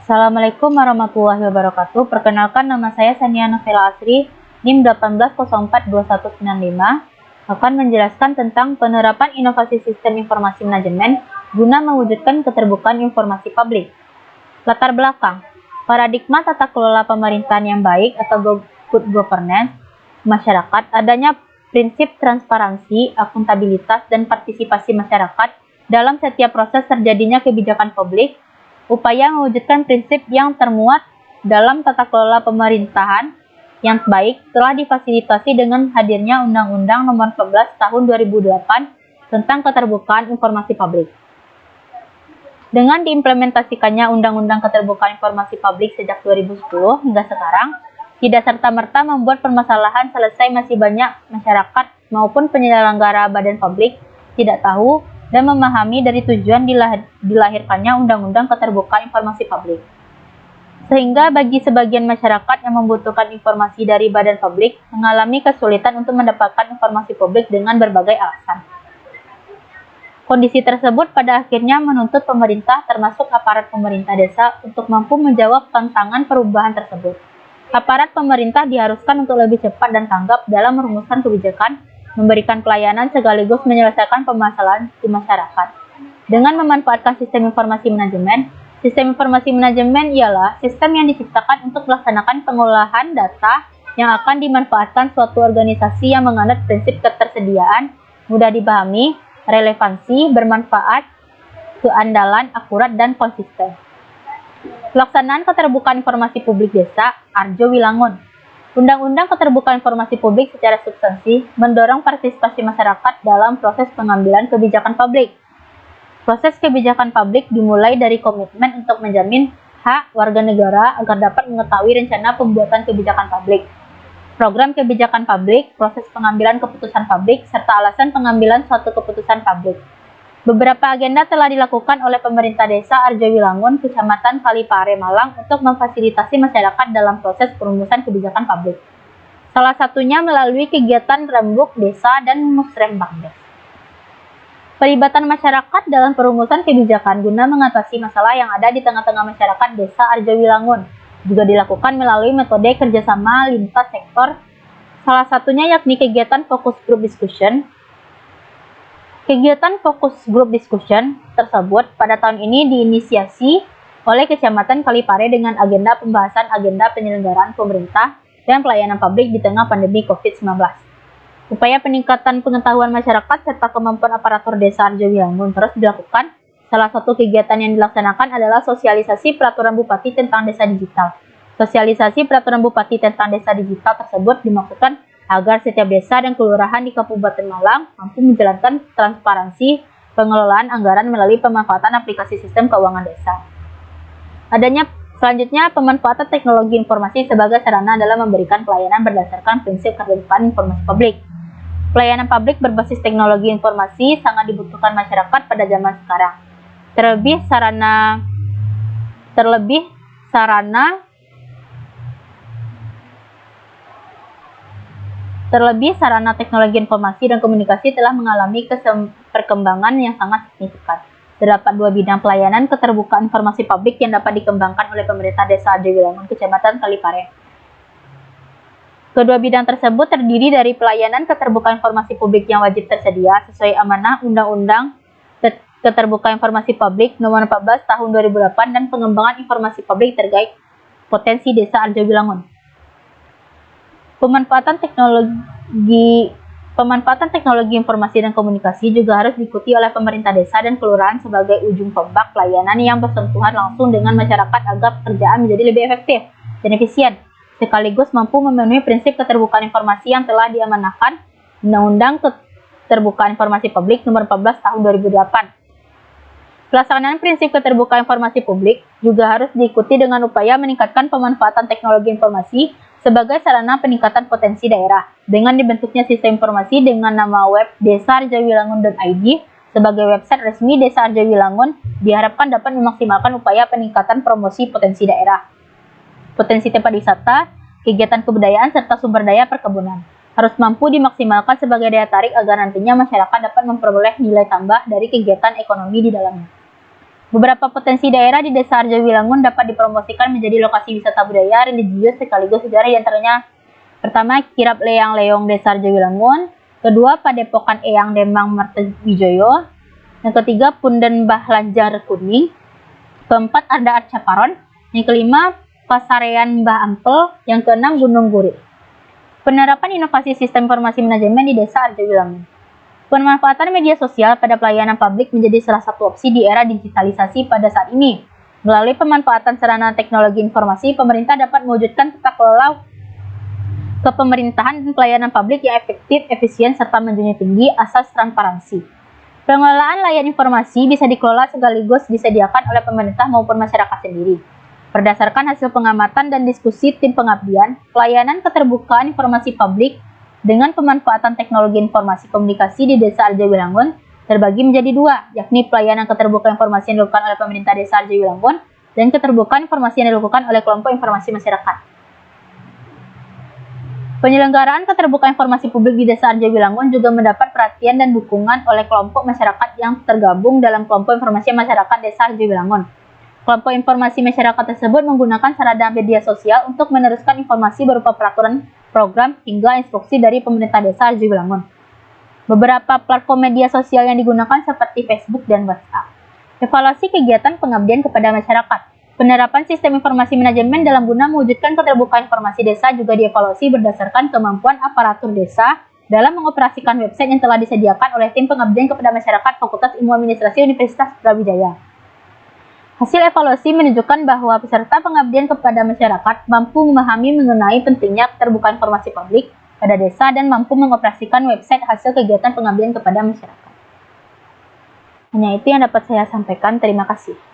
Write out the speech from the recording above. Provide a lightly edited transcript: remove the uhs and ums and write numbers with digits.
Assalamualaikum warahmatullahi wabarakatuh. Perkenalkan, nama saya Sania Novela Asri, NIM 18042195, akan menjelaskan tentang penerapan inovasi sistem informasi manajemen guna mewujudkan keterbukaan informasi publik. Latar belakang, paradigma tata kelola pemerintahan yang baik atau good governance masyarakat, adanya prinsip transparansi, akuntabilitas, dan partisipasi masyarakat dalam setiap proses terjadinya kebijakan publik, upaya mewujudkan prinsip yang termuat dalam tata kelola pemerintahan yang baik telah difasilitasi dengan hadirnya Undang-Undang Nomor 14 Tahun 2008 tentang Keterbukaan Informasi Publik. Dengan diimplementasikannya Undang-Undang Keterbukaan Informasi Publik sejak 2010 hingga sekarang, tidak serta-merta membuat permasalahan selesai. Masih banyak masyarakat maupun penyelenggara badan publik tidak tahu dan memahami dari tujuan dilahirkannya Undang-Undang Keterbukaan Informasi Publik. Sehingga bagi sebagian masyarakat yang membutuhkan informasi dari badan publik mengalami kesulitan untuk mendapatkan informasi publik dengan berbagai alasan. Kondisi tersebut pada akhirnya menuntut pemerintah termasuk aparat pemerintah desa untuk mampu menjawab tantangan perubahan tersebut. Aparat pemerintah diharuskan untuk lebih cepat dan tanggap dalam merumuskan kebijakan, memberikan pelayanan sekaligus menyelesaikan permasalahan di masyarakat. Dengan memanfaatkan sistem informasi manajemen ialah sistem yang diciptakan untuk melaksanakan pengolahan data yang akan dimanfaatkan suatu organisasi yang menganut prinsip ketersediaan, mudah dipahami, relevansi, bermanfaat, keandalan, akurat, dan konsisten. Pelaksanaan keterbukaan informasi publik desa, Arjo Wilangun. Undang-Undang Keterbukaan Informasi Publik secara substansi mendorong partisipasi masyarakat dalam proses pengambilan kebijakan publik. Proses kebijakan publik dimulai dari komitmen untuk menjamin hak warga negara agar dapat mengetahui rencana pembuatan kebijakan publik, program kebijakan publik, proses pengambilan keputusan publik, serta alasan pengambilan suatu keputusan publik. Beberapa agenda telah dilakukan oleh pemerintah desa Arjo Wilangun, Kecamatan Kalipare, Malang untuk memfasilitasi masyarakat dalam proses perumusan kebijakan publik. Salah satunya melalui kegiatan Rembuk Desa dan Musrembangdes. Pelibatan masyarakat dalam perumusan kebijakan guna mengatasi masalah yang ada di tengah-tengah masyarakat desa Arjo Wilangun juga dilakukan melalui metode kerjasama lintas sektor, salah satunya yakni kegiatan Focus Group Discussion. Kegiatan Fokus Group Discussion tersebut pada tahun ini diinisiasi oleh Kecamatan Kalipare dengan agenda pembahasan agenda penyelenggaraan pemerintah dan pelayanan publik di tengah pandemi COVID-19. Upaya peningkatan pengetahuan masyarakat serta kemampuan aparatur desa Arjo Wilangun terus dilakukan. Salah satu kegiatan yang dilaksanakan adalah sosialisasi peraturan bupati tentang desa digital. Sosialisasi peraturan bupati tentang desa digital tersebut dimaksudkan agar setiap desa dan kelurahan di Kabupaten Malang mampu menjalankan transparansi pengelolaan anggaran melalui pemanfaatan aplikasi sistem keuangan desa. Selanjutnya, pemanfaatan teknologi informasi sebagai sarana dalam memberikan pelayanan berdasarkan prinsip keterbukaan informasi publik. Pelayanan publik berbasis teknologi informasi sangat dibutuhkan masyarakat pada zaman sekarang. Terlebih sarana teknologi informasi dan komunikasi telah mengalami perkembangan yang sangat signifikan. Terdapat dua bidang pelayanan keterbukaan informasi publik yang dapat dikembangkan oleh pemerintah desa Arjo Wilangun, Kecamatan Kalipare. Kedua bidang tersebut terdiri dari pelayanan keterbukaan informasi publik yang wajib tersedia sesuai amanah Undang-Undang Keterbukaan Informasi Publik Nomor 14 Tahun 2008 dan pengembangan informasi publik terkait potensi desa Arjo Wilangun. Pemanfaatan teknologi informasi dan komunikasi juga harus diikuti oleh pemerintah desa dan kelurahan sebagai ujung tombak pelayanan yang bersentuhan langsung dengan masyarakat agar pekerjaan menjadi lebih efektif dan efisien, sekaligus mampu memenuhi prinsip keterbukaan informasi yang telah diamanahkan Undang-Undang Keterbukaan Informasi Publik Nomor 14 Tahun 2008. Pelaksanaan prinsip keterbukaan informasi publik juga harus diikuti dengan upaya meningkatkan pemanfaatan teknologi informasi sebagai sarana peningkatan potensi daerah. Dengan dibentuknya sistem informasi dengan nama web desarjowilangun.id sebagai website resmi Desa Arjo Wilangun, diharapkan dapat memaksimalkan upaya peningkatan promosi potensi daerah, potensi tempat wisata, kegiatan kebudayaan, serta sumber daya perkebunan. Harus mampu dimaksimalkan sebagai daya tarik agar nantinya masyarakat dapat memperoleh nilai tambah dari kegiatan ekonomi di dalamnya. Beberapa potensi daerah di Desa Arjawilangun dapat dipromosikan menjadi lokasi wisata budaya, religius, sekaligus sejarah, di antaranya pertama, Kirap Leyang Leong Desa Arjawilangun, kedua, Padepokan Eyang Demang Martawijoyo, yang ketiga, Punden Mbah Lanjar Kuning, keempat, ada Caparon, yang kelima, Pasarean Mbah Ampel, yang keenam, Gunung Gurit. Penerapan inovasi sistem informasi manajemen di Desa Arjawilangun. Pemanfaatan media sosial pada pelayanan publik menjadi salah satu opsi di era digitalisasi pada saat ini. Melalui pemanfaatan sarana teknologi informasi, pemerintah dapat mewujudkan tata kelola kepemerintahan dan pelayanan publik yang efektif, efisien, serta menjunjung tinggi asas transparansi. Pengelolaan layanan informasi bisa dikelola sekaligus disediakan oleh pemerintah maupun masyarakat sendiri. Berdasarkan hasil pengamatan dan diskusi tim pengabdian, pelayanan keterbukaan informasi publik dengan pemanfaatan teknologi informasi komunikasi di Desa Arjawilangun terbagi menjadi dua, yakni pelayanan keterbukaan informasi yang dilakukan oleh pemerintah Desa Arjawilangun dan keterbukaan informasi yang dilakukan oleh kelompok informasi masyarakat. Penyelenggaraan keterbukaan informasi publik di Desa Arjawilangun juga mendapat perhatian dan dukungan oleh kelompok masyarakat yang tergabung dalam kelompok informasi masyarakat Desa Arjawilangun. Kelompok informasi masyarakat tersebut menggunakan sarana media sosial untuk meneruskan informasi berupa peraturan, program, hingga instruksi dari pemerintah Desa Arjawilangun. Beberapa platform media sosial yang digunakan seperti Facebook dan WhatsApp. Evaluasi kegiatan pengabdian kepada masyarakat. Penerapan sistem informasi manajemen dalam guna mewujudkan keterbukaan informasi desa juga dievaluasi berdasarkan kemampuan aparatur desa dalam mengoperasikan website yang telah disediakan oleh tim pengabdian kepada masyarakat Fakultas Ilmu Administrasi Universitas Brawijaya. Hasil evaluasi menunjukkan bahwa peserta pengabdian kepada masyarakat mampu memahami mengenai pentingnya keterbukaan informasi publik pada desa dan mampu mengoperasikan website hasil kegiatan pengabdian kepada masyarakat. Hanya itu yang dapat saya sampaikan. Terima kasih.